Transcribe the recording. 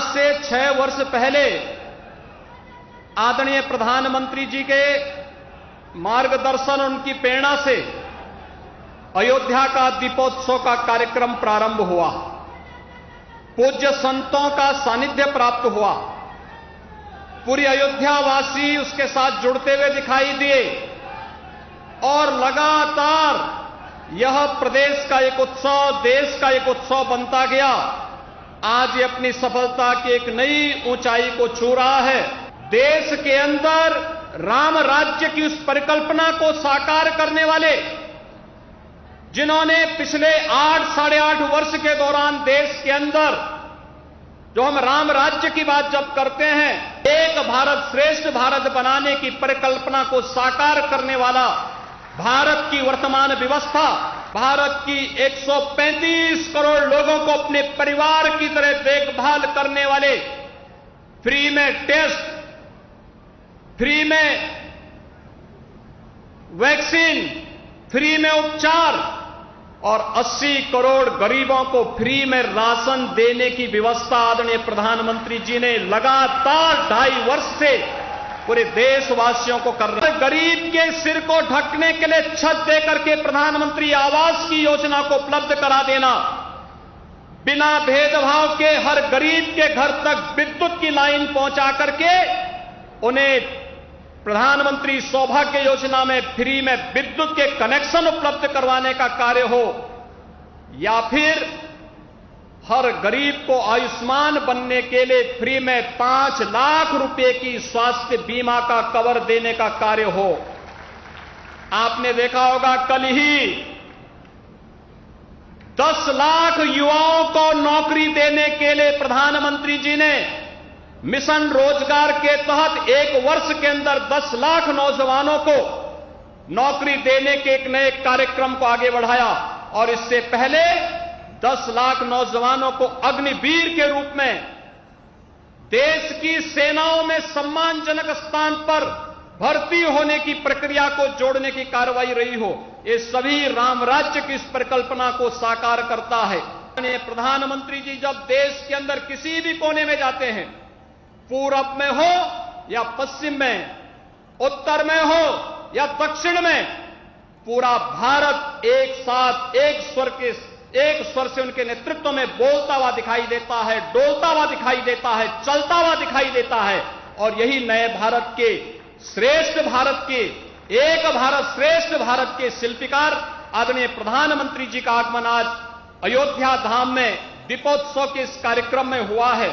से 6 वर्ष पहले आदरणीय प्रधानमंत्री जी के मार्गदर्शन, उनकी प्रेरणा से अयोध्या का दीपोत्सव का कार्यक्रम प्रारंभ हुआ। पूज्य संतों का सानिध्य प्राप्त हुआ। पूरी अयोध्या वासी उसके साथ जुड़ते हुए दिखाई दिए और लगातार यह प्रदेश का एक उत्सव, देश का एक उत्सव बनता गया। आज ये अपनी सफलता की एक नई ऊंचाई को छू रहा है। देश के अंदर राम राज्य की उस परिकल्पना को साकार करने वाले, जिन्होंने पिछले 8 साढ़े 8 वर्ष के दौरान देश के अंदर, जो हम राम राज्य की बात जब करते हैं, एक भारत श्रेष्ठ भारत बनाने की परिकल्पना को साकार करने वाला भारत की वर्तमान व्यवस्था, भारत की 135 करोड़ लोगों को अपने परिवार की तरह देखभाल करने वाले, फ्री में टेस्ट, फ्री में वैक्सीन, फ्री में उपचार और 80 करोड़ गरीबों को फ्री में राशन देने की व्यवस्था आदरणीय प्रधानमंत्री जी ने लगातार 2.5 वर्ष से पूरे देशवासियों को कर रहे हैं। गरीब के सिर को ढकने के लिए छत देकर के प्रधानमंत्री आवास की योजना को उपलब्ध करा देना, बिना भेदभाव के हर गरीब के घर तक विद्युत की लाइन पहुंचा करके उन्हें प्रधानमंत्री सौभाग्य योजना में फ्री में विद्युत के कनेक्शन उपलब्ध करवाने का कार्य हो, या फिर हर गरीब को आयुष्मान बनने के लिए फ्री में 5 लाख रुपए की स्वास्थ्य बीमा का कवर देने का कार्य हो। आपने देखा होगा कल ही 10 लाख युवाओं को नौकरी देने के लिए प्रधानमंत्री जी ने मिशन रोजगार के तहत 1 वर्ष के अंदर 10 लाख नौजवानों को नौकरी देने के एक नए कार्यक्रम को आगे बढ़ाया। और इससे पहले 10 लाख नौजवानों को अग्निवीर के रूप में देश की सेनाओं में सम्मानजनक स्थान पर भर्ती होने की प्रक्रिया को जोड़ने की कार्रवाई रही हो। ये सभी राम राज्य की इस परिकल्पना को साकार करता है। प्रधानमंत्री जी जब देश के अंदर किसी भी कोने में जाते हैं, पूरब में हो या पश्चिम में, उत्तर में हो या दक्षिण में, पूरा भारत एक साथ एक स्वर से उनके नेतृत्व में बोलता हुआ दिखाई देता है, डोलता हुआ दिखाई देता है, चलता हुआ दिखाई देता है। और यही नए भारत के, श्रेष्ठ भारत के, एक भारत श्रेष्ठ भारत के शिल्पकार आदरणीय प्रधानमंत्री जी का आगमन आज अयोध्या धाम में दीपोत्सव के इस कार्यक्रम में हुआ है।